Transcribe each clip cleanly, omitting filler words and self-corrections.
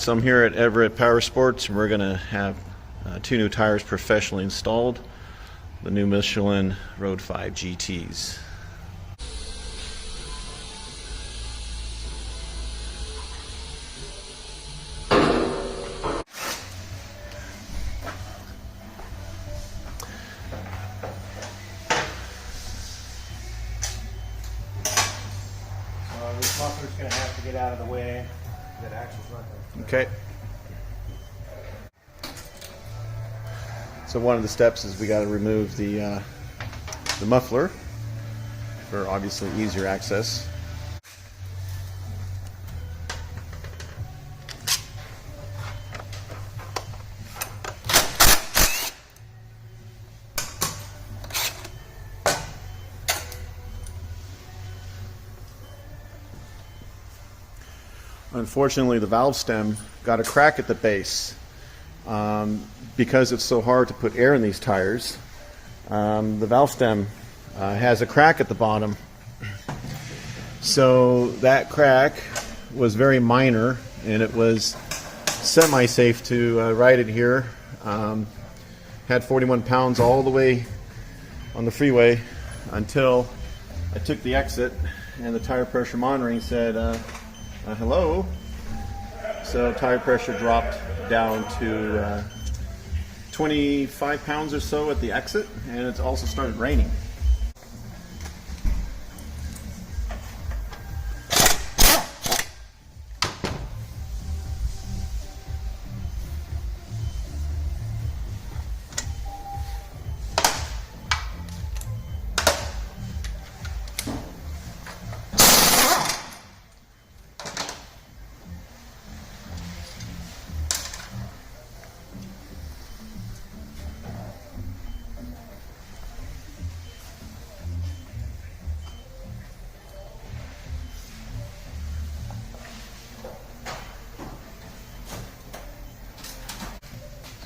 So I'm here at Everett Powersports, and we're going to have two new tires professionally installed, the new Michelin Road 5 GTs. This muffler's going to have to get out of the way. That axle's not going to. Okay. So one of the steps is we got to remove the muffler for obviously easier access. Unfortunately, the valve stem got a crack at the base. Because it's so hard to put air in these tires, the valve stem has a crack at the bottom. So that crack was very minor, and it was semi-safe to ride it here. Had 41 pounds all the way on the freeway until I took the exit, and the tire pressure monitoring said, hello. So tire pressure dropped down to 25 pounds or so at the exit, and it's also started raining.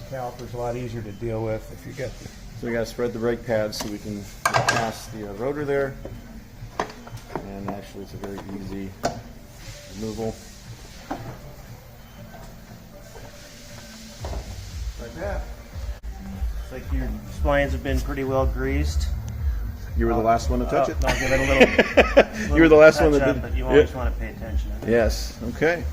Caliper's a lot easier to deal with if you get the. So we got to spread the brake pads so we can get past the rotor there, and actually it's a very easy removal. Like that. Looks like your splines have been pretty well greased. You were the last one to touch it? I'll give it a little. You were the last one that did. But you always want to pay attention. Yes. Okay.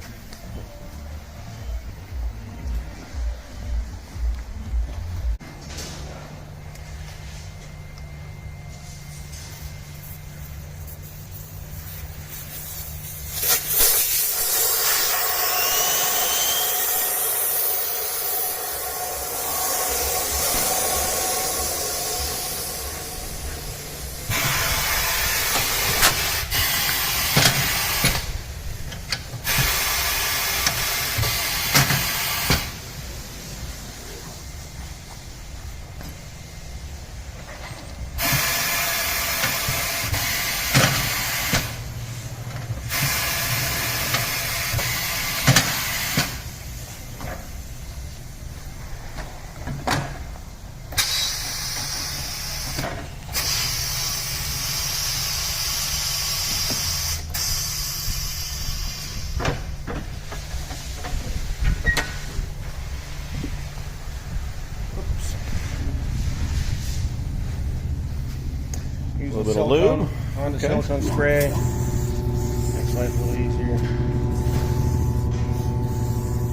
Use a little bit of lube. On the silicone spray. Makes life a little easier.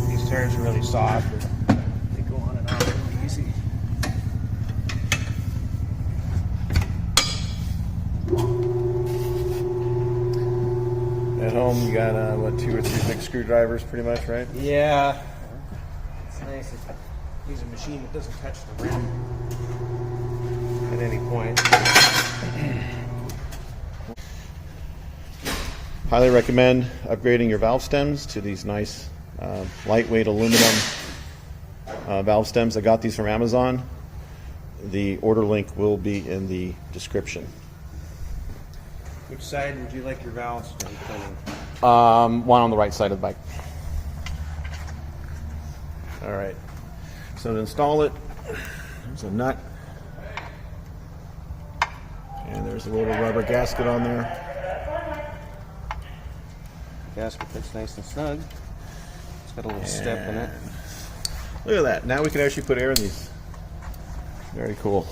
These tires are really soft. They go on and off really easy. At home, you got what, 2 or 3 big screwdrivers, pretty much, right? Yeah. It's nice to use a machine that doesn't touch the rim at any point. Highly recommend upgrading your valve stems to these nice lightweight aluminum valve stems. I got these from Amazon. The order link will be in the description. Which side would you like your valves to be cleaning? One on the right side of the bike. All right. So to install it, there's a nut, and there's a little rubber gasket on there. Gasket fits nice and snug. It's Got a little step in it. Look at that. Now we can actually put air in these. Very cool.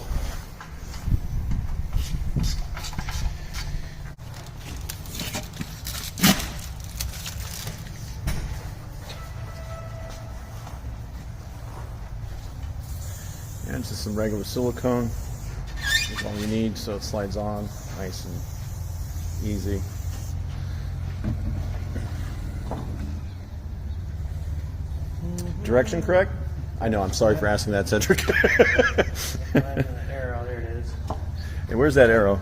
And just some regular silicone. That's all you need, so it slides on nice and easy. Direction correct? I know, I'm sorry for asking that, Cedric. Arrow, there it is. And where's that arrow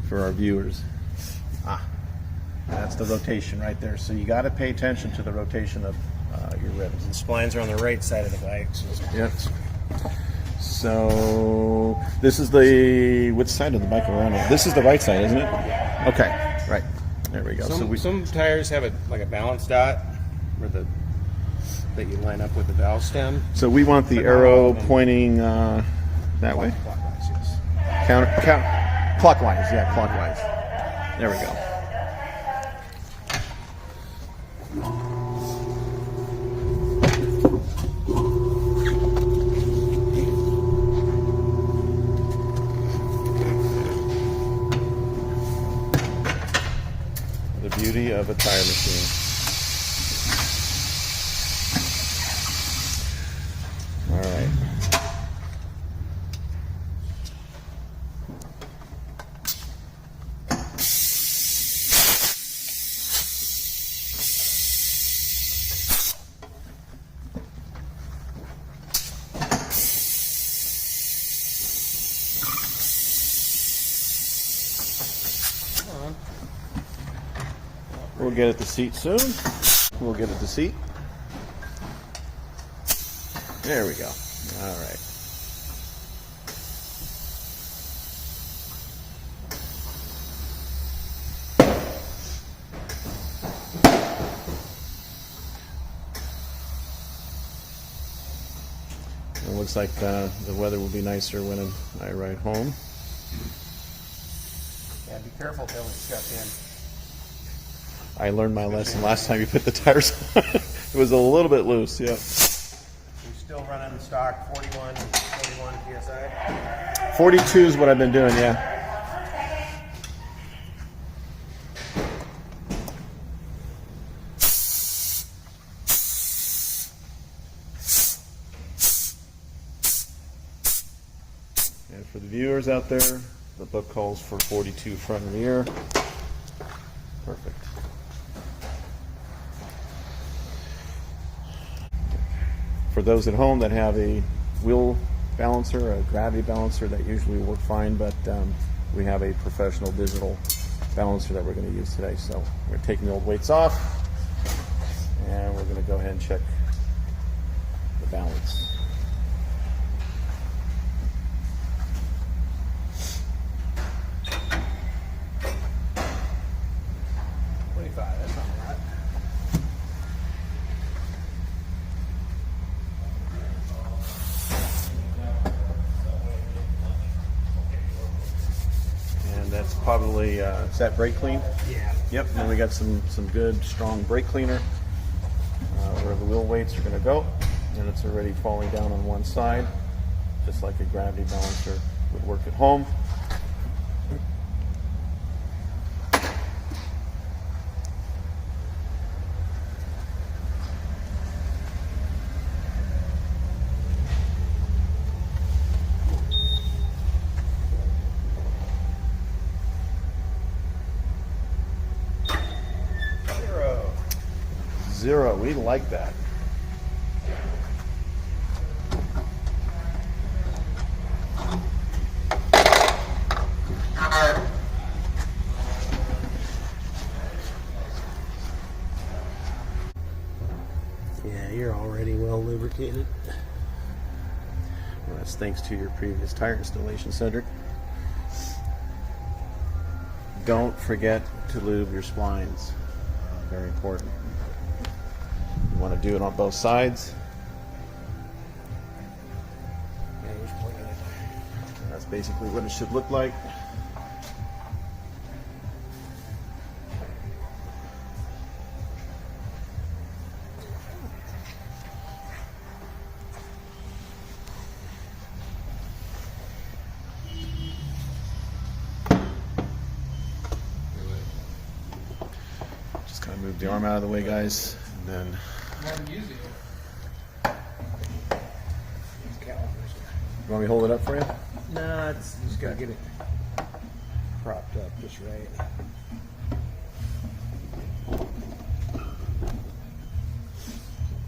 for our viewers? Ah, that's the rotation right there. So you got to pay attention to the rotation of your ribs. The splines are on the right side of the bike. Yep. So this is the, which side of the bike are we on? This is the right side, isn't it? Okay, right. There we go. Some tires have like a balance dot that you line up with the valve stem. So we want the arrow pointing that way? Clockwise, yes. Clockwise, yeah, clockwise. There we go. The beauty of a tire machine. All right. We'll get at the seat soon. We'll get at the seat. There we go. All right. It looks like the weather will be nicer when I ride home. Yeah, be careful if it was shut in. I learned my lesson last time you put the tires on. It was a little bit loose, yeah. We're still running stock 41 PSI. 42 is what I've been doing, yeah. And for the viewers out there, the book calls for 42 front and rear. Perfect. For those at home that have a wheel balancer, a gravity balancer, that usually work fine, but we have a professional digital balancer that we're going to use today. So we're taking the old weights off, and we're going to go ahead and check the balance. That's not a lot. And that's probably, is that brake clean? Yeah. Yep, and then we got some good strong brake cleaner where the wheel weights are going to go, and it's already falling down on one side, just like a gravity balancer would work at home. Zero, we like that. Yeah, you're already well lubricated. Well, that's thanks to your previous tire installation, Cedric. Don't forget to lube your splines. Very important. You want to do it on both sides. Yeah, you're just pointing it. That's basically what it should look like. the arm out of the way, guys. And then you want me to hold it up for you? No, it's just gotta get it propped up just right. Like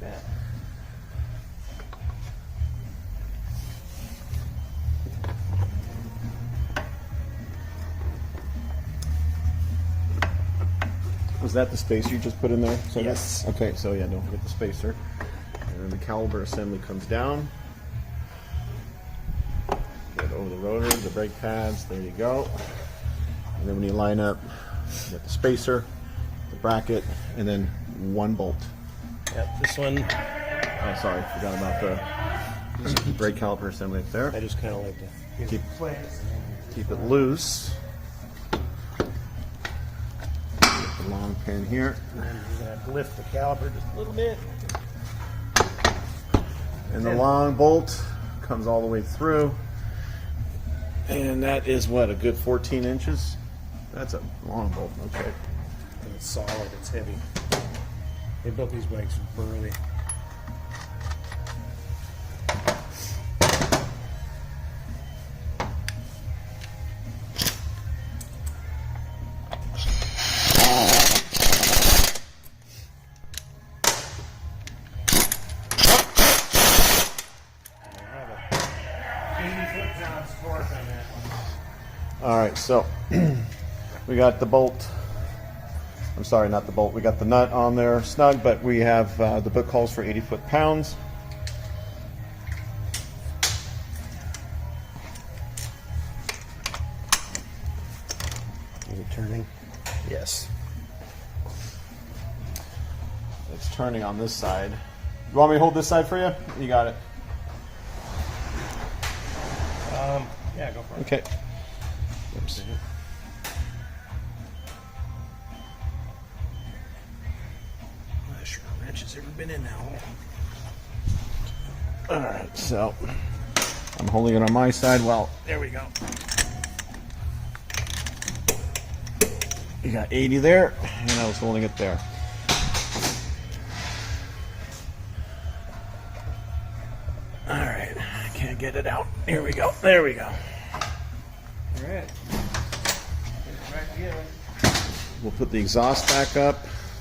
that. Was that the spacer you just put in there? So Yes. Okay, so yeah, don't forget the spacer. And then the caliper assembly comes down. Get over the rotor, the brake pads, there you go. And then when you line up, you get the spacer, the bracket, and then one bolt. Yep, this one, Oh, sorry, forgot about the brake caliper assembly up there. I just kind of like to get Keep- it in place. Keep it loose. Get the long pin here. And then you're gonna have to lift the caliper just a little bit. And the long bolt comes all the way through. And that is what, a good 14 inches? That's a long bolt, okay. And it's solid, it's heavy. They built these bikes burly. All right, so we got the bolt. I'm sorry, not the bolt. We got the nut on there snug, but we have the book calls for 80 foot-pounds. Is it turning? Yes. It's turning on this side. You want me to hold this side for you? You got it. Yeah, go for it. Okay. Oops. Not sure a wrench has ever been in that hole. All right, so I'm holding it on my side. Well, there we go. You got 80 there, and I was holding it there. All right, I can't get it out. Here we go. There we go. All right. Get it back together. We'll put the exhaust back up.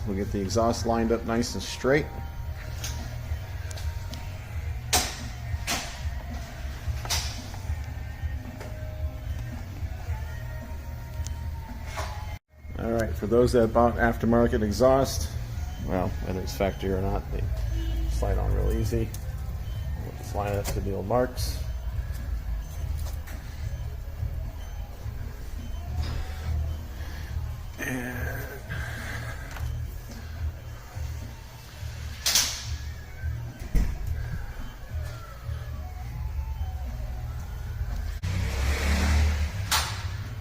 We'll get the exhaust lined up nice and straight. All right, for those that bought aftermarket exhaust, well, whether it's factory or not, they slide on real easy. We'll just line it up to the old marks.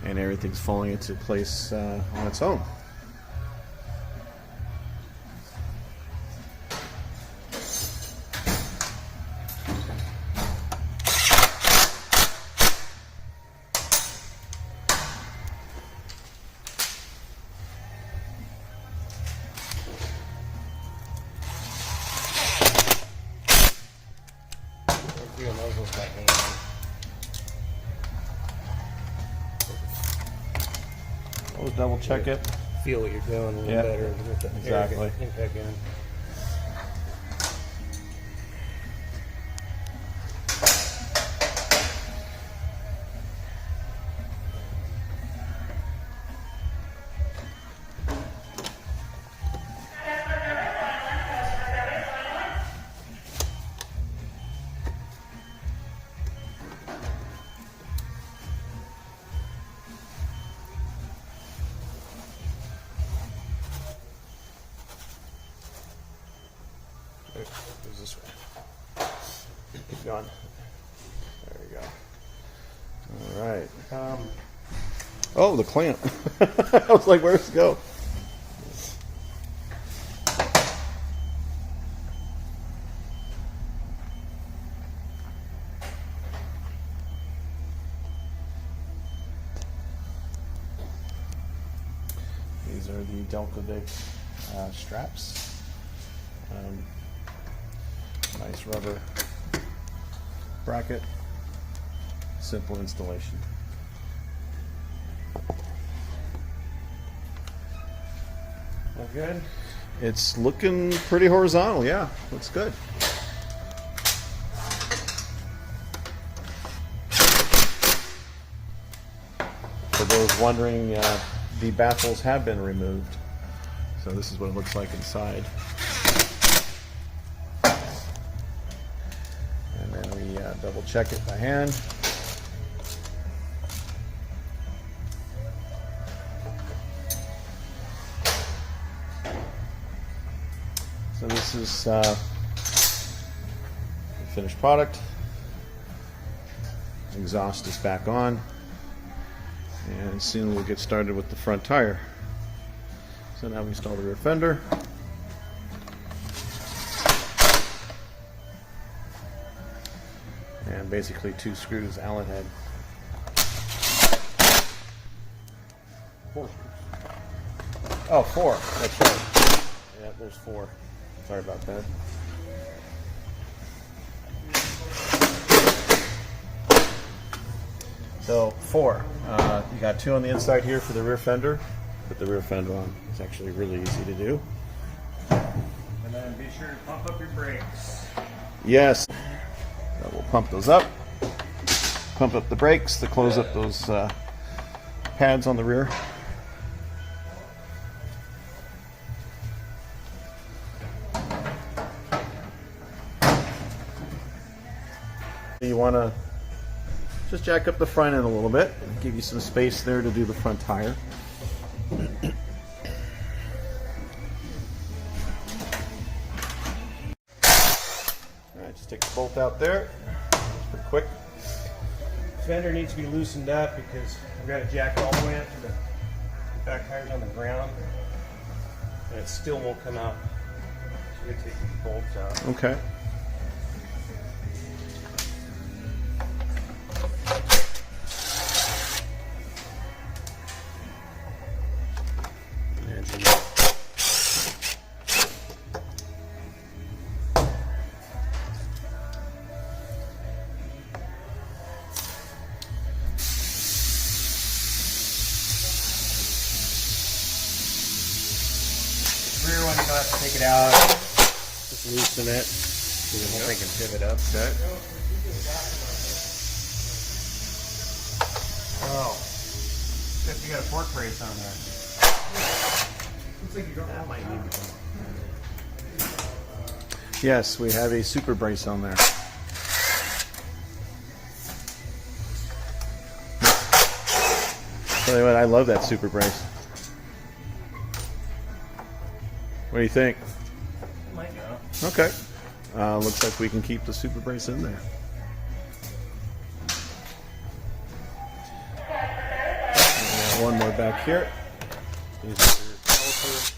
And everything's falling into place on its own. Feel nozzles back in. We'll double check it. Feel what you're doing a little Yeah, better with the exactly. impact gun. Goes this way. Keep going. There you go. All right. Oh, the clamp. I was like, where's it go? These are the Delkevic straps. Nice rubber bracket. Simple installation. All good? It's looking pretty horizontal, yeah. Looks good. For those wondering, the baffles have been removed. So this is what it looks like inside. And then we double check it by hand. So this is the finished product. Exhaust is back on. And soon we'll get started with the front tire. So now we install the rear fender. And basically 2 screws, Allen head. 4 screws. Oh, 4. That's right. Yeah, there's 4. Sorry about that. So 4. You got 2 on the inside here for the rear fender. Put the rear fender on. It's actually really easy to do. And then be sure to pump up your brakes. Yes. So we'll pump those up. Pump up the brakes to close up those pads on the rear. You want to just jack up the front end a little bit, give you some space there to do the front tire. Alright, just take the bolt out there. It's pretty quick. Fender needs to be loosened up because I've got to jack it all the way up to the back tires on the ground, and it still won't come out. So I'm going to take these bolts out. Okay. Rear one, you don't have to take it out. Just loosen it so the whole thing can pivot up. Okay. Oh, except you got a fork brace on there. Looks like you don't. That might need to come. Yes, we have a super brace on there. Tell you what, I love that super brace. What do you think? It might go. Okay. Looks like we can keep the super brace in there. And one more back here. These are your caliper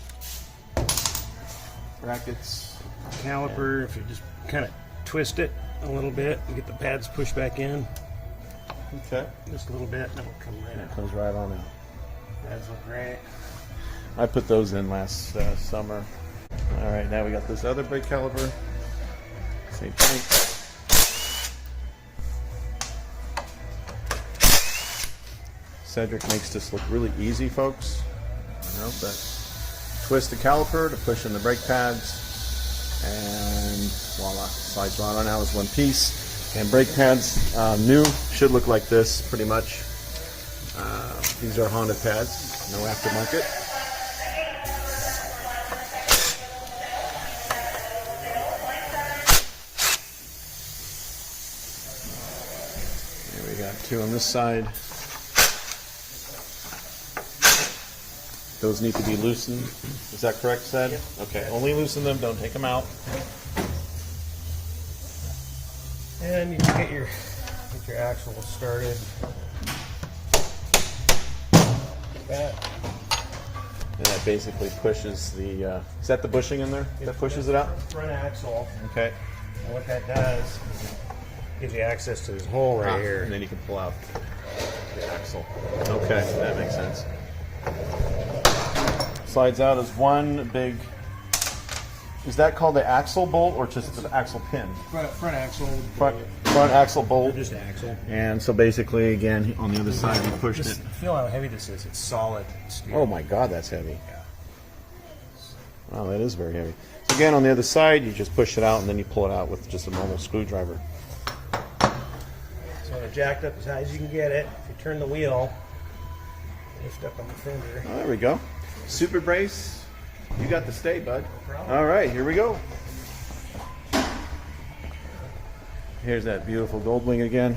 brackets. Caliper, if you just kind of twist it a little bit and get the pads pushed back in Okay. just a little bit, and it'll come right It out. comes right on out. Pads look great. I put those in last summer. All right, now we got this other brake caliper. Same thing. Cedric makes this look really easy, folks. You know, but twist the caliper to push in the brake pads, and voila, slides right on out as one piece. And brake pads, new, should look like this pretty much. These are Honda pads, no aftermarket. We got 2 on this side. Those need to be loosened. Is that correct, Sed? Okay, only loosen them, don't take them out. And you can get your axle started. Like that. And that basically pushes the, is that the bushing in there? That pushes it out? Front axle. Okay. And what that does is it gives you access to this hole right here. And then you can pull out the axle. Okay, that makes sense. Slides out as one big. Is that called the axle bolt or just the axle pin? Front axle. Front axle bolt. Just axle. And so basically, again, on the other side, we pushed it. Feel how heavy this is. It's solid steel. Oh my God, that's heavy. Yeah. Wow, that is very heavy. So again, on the other side, you just push it out and then you pull it out with just a normal screwdriver. So when it's jacked up as high as you can get it, if you turn the wheel, lift up on the fender. Oh, there we go. Super brace. You got the stay, bud. No problem. All right, here we go. Here's that beautiful gold wing again.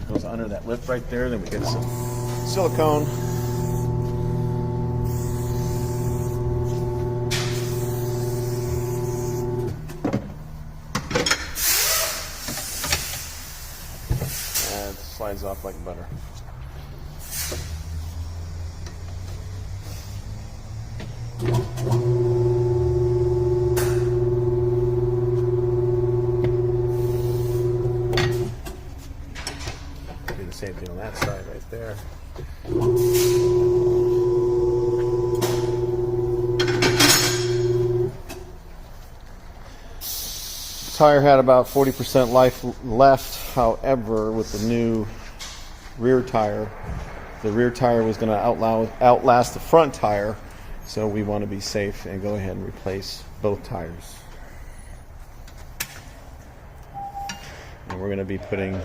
Goes under that lip right there, then we get some silicone. And it slides off like butter. Same thing on that side right there. Tire had about 40% life left. However, with the new rear tire, the rear tire was going to outlast the front tire, so we want to be safe and go ahead and replace both tires. And we're going to be putting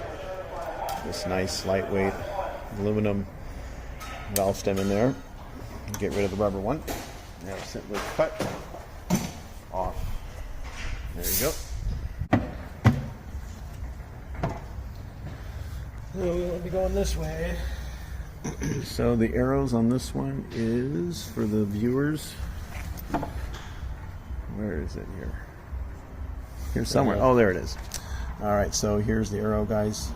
this nice lightweight aluminum valve stem in there. Get rid of the rubber one. Now simply cut off. There you go. So we want to be going this way. So the arrows on this one is for the viewers. Where is it here? Here somewhere. Oh, there it is. All right, so here's the arrow, guys.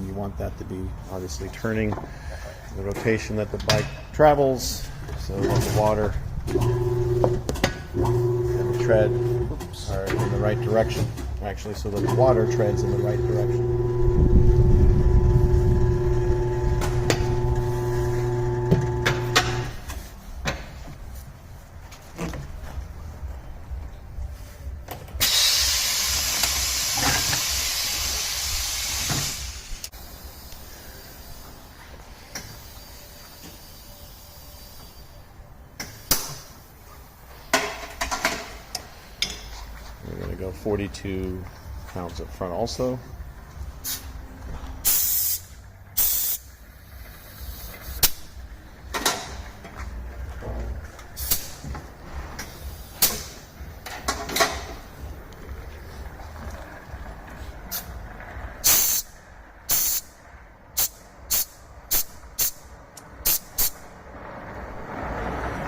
You want that to be obviously turning the rotation that the bike travels, so that the water and the tread are in the right direction. Actually, so that the water treads in the right direction. We're going to go 42 pounds up front also.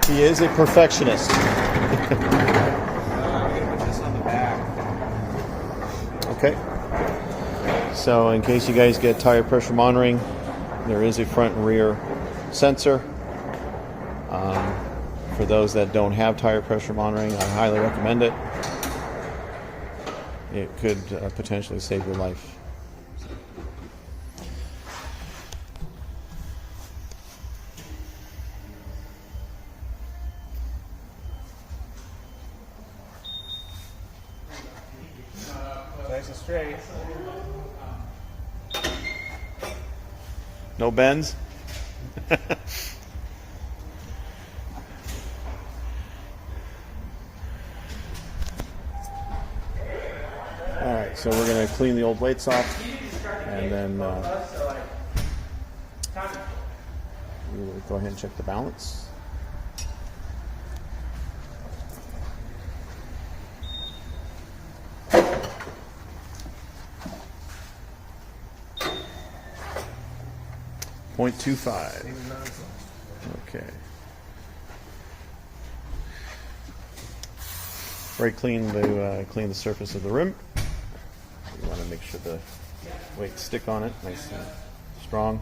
He is a perfectionist. Okay. So in case you guys get tire pressure monitoring, there is a front and rear sensor. For those that don't have tire pressure monitoring, I highly recommend it. It could potentially save your life. Nice and straight. No bends? Alright, so we're going to clean the old weights off and then we will go ahead and check the balance. 0.25. Okay. Very clean to clean the surface of the rim. You want to make sure the weights stick on it, nice and strong.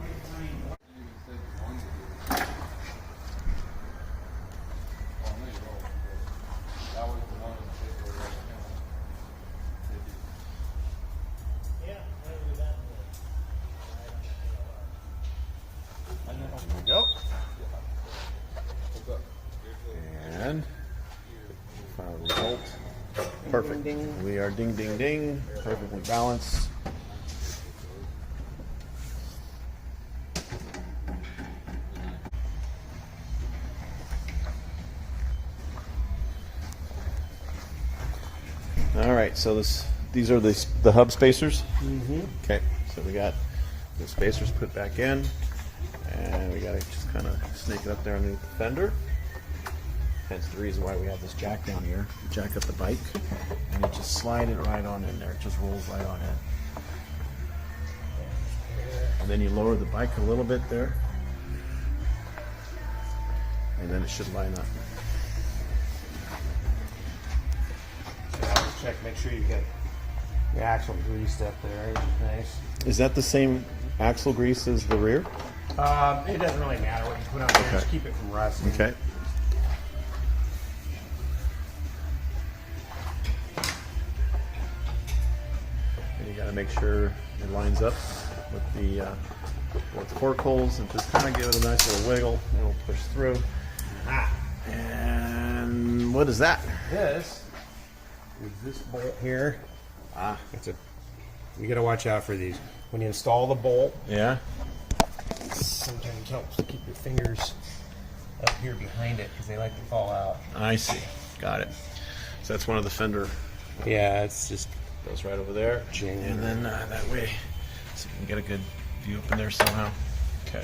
Go. And final result. Perfect. Ding, ding. We are ding, ding, ding. Perfectly balanced. All right. So these are the hub spacers. Mm-hmm. Okay. So we got the spacers put back in. And we got to just kind of snake it up there underneath the fender. Hence the reason why we have this jack down here. You jack up the bike, and you just slide it right on in there. It just rolls right on in. And then you lower the bike a little bit there. And then it should line up. So I'll just check, make sure you get the axle greased up there. Nice. Is that the same axle grease as the rear? It doesn't really matter what you put on there. Okay. Just keep it from rusting. Okay. And you got to make sure it lines up with the fork holes, and just kind of give it a nice little wiggle. It'll push through. Ah. And what is that? This is this bolt here. Ah, You got to watch out for these. When you install the bolt, yeah. sometimes helps to keep your fingers up here behind it because they like to fall out. I see. Got it. So that's one of the fender. Yeah, it's just Goes right over there. Genuine. And then that way, so you can get a good view up in there somehow. Okay.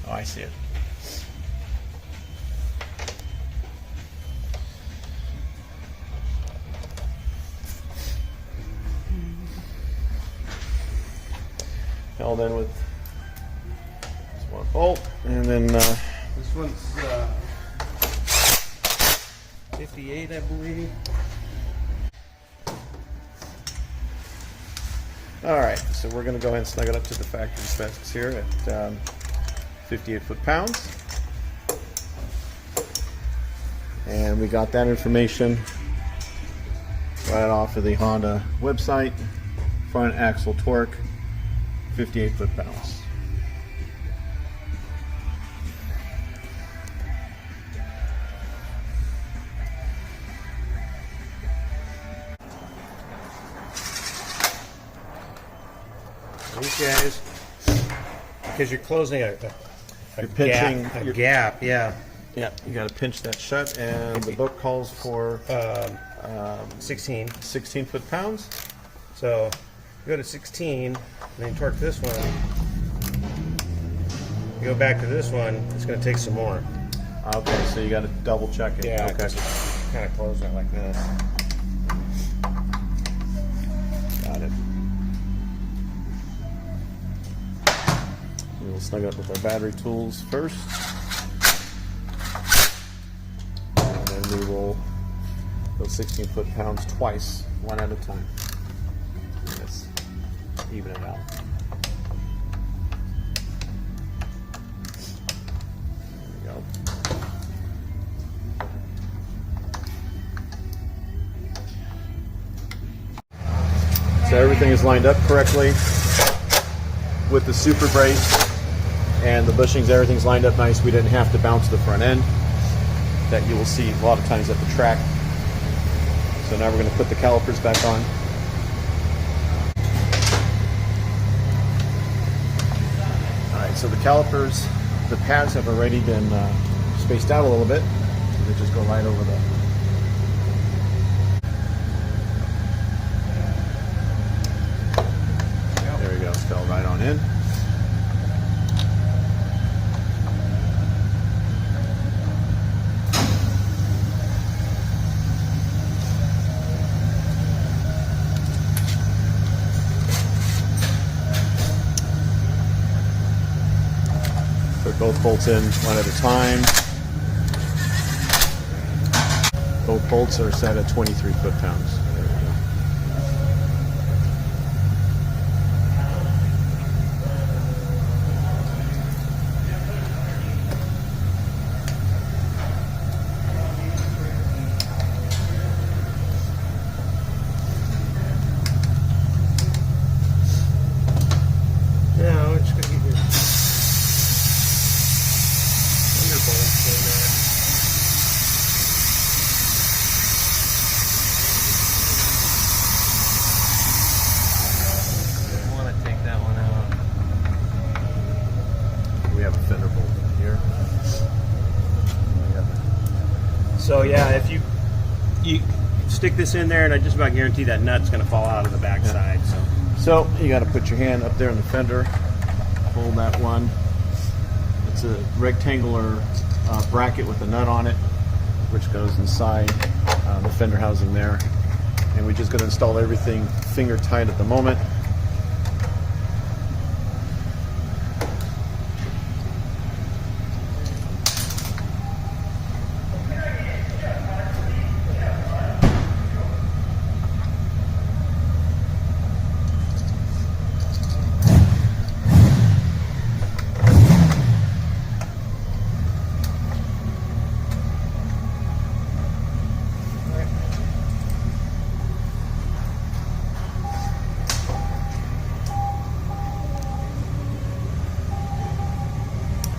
Oh, I see it. Held in with this one bolt, and then this one's 58, I believe. all right, so we're going to go ahead and snug it up to the factory specs here at 58 foot-pounds. And we got that information right off of the Honda website. Front axle torque, 58 foot-pounds. These guys, because you're closing a pinching gap, yeah. Yeah, you got to pinch that shut, and the book calls for 16. 16 foot-pounds. So you go to 16, and then you torque this one. You go back to this one, it's going to take some more. Okay, so you got to double check it. Yeah, Okay. kind of closing it like this. Got it. We'll snug it up with our battery tools first. And then we will go 16 foot-pounds twice, one at a time. Let's even it out. There we go. So everything is lined up correctly with the super brace and the bushings. Everything's lined up nice. We didn't have to bounce the front end that you will see a lot of times at the track. So now we're going to put the calipers back on. Alright, so the calipers, the pads have already been spaced out a little bit. So they just go right over the There we go, it's fell right on in. Both bolts in one at a time. Both bolts are set at 23 foot-pounds. There we go. Now we're just going to get your bolts in there. We have a fender bolt in here. So yeah, if you stick this in there, and I just about guarantee that nut's going to fall out of the back side. So you got to put your hand up there in the fender, hold that one. It's a rectangular bracket with a nut on it, which goes inside the fender housing there. And we're just going to install everything finger tight at the moment.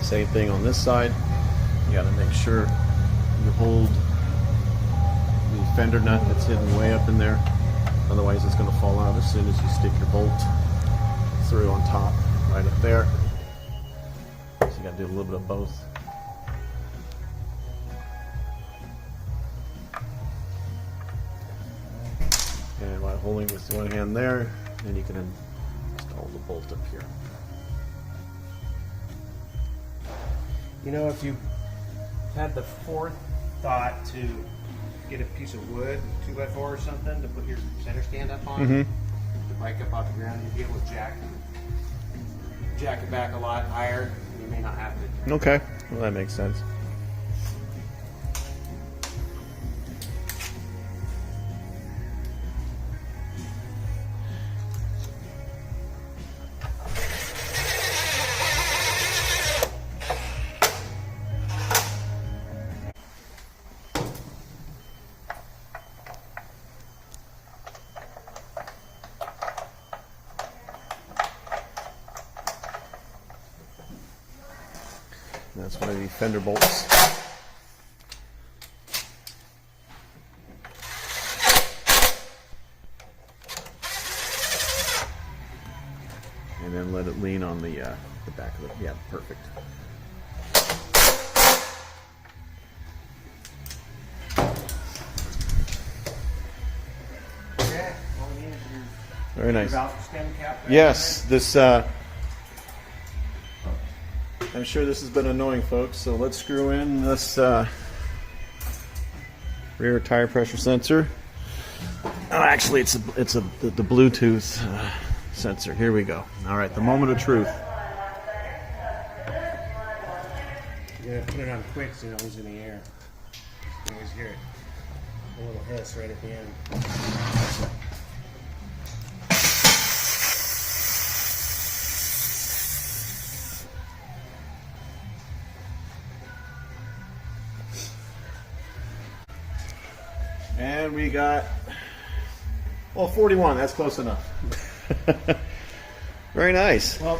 Same thing on this side. You got to make sure you hold the fender nut that's hidden way up in there. Otherwise it's going to fall out as soon as you stick your bolt through on top, right up there. So you got to do a little bit of both. And while holding with one hand there, then you can install the bolt up here. You know, if you had the forethought to get a piece of wood, 2x4 or something, to put your center stand up on, the bike up off the ground, you'd be able to jack it back a lot higher. You may not have to. Okay, well that makes sense. That's one of the fender bolts. And then let it lean on the back of it. Yeah, perfect. Okay, all we need is your Very nice. valve stem cap. Yes, this. I'm sure this has been annoying, folks. So let's screw in this rear tire pressure sensor. Oh, actually, it's the Bluetooth sensor. Here we go. All right, the moment of truth. You're gonna put it on quick so it goes in the air. You always hear it. A little hiss right at the end. And we got, well, 41. That's close enough. Very nice. Well,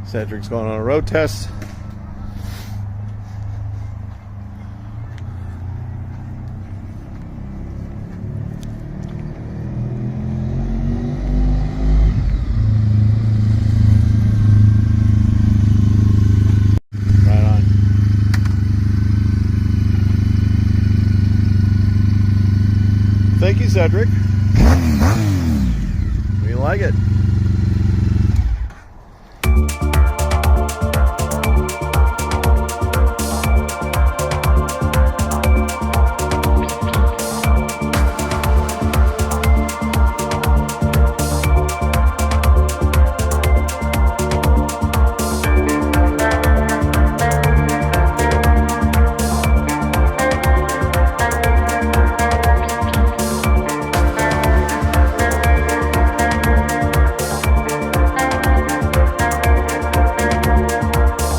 Cedric's going on a road test. thank you, Cedric. We like it.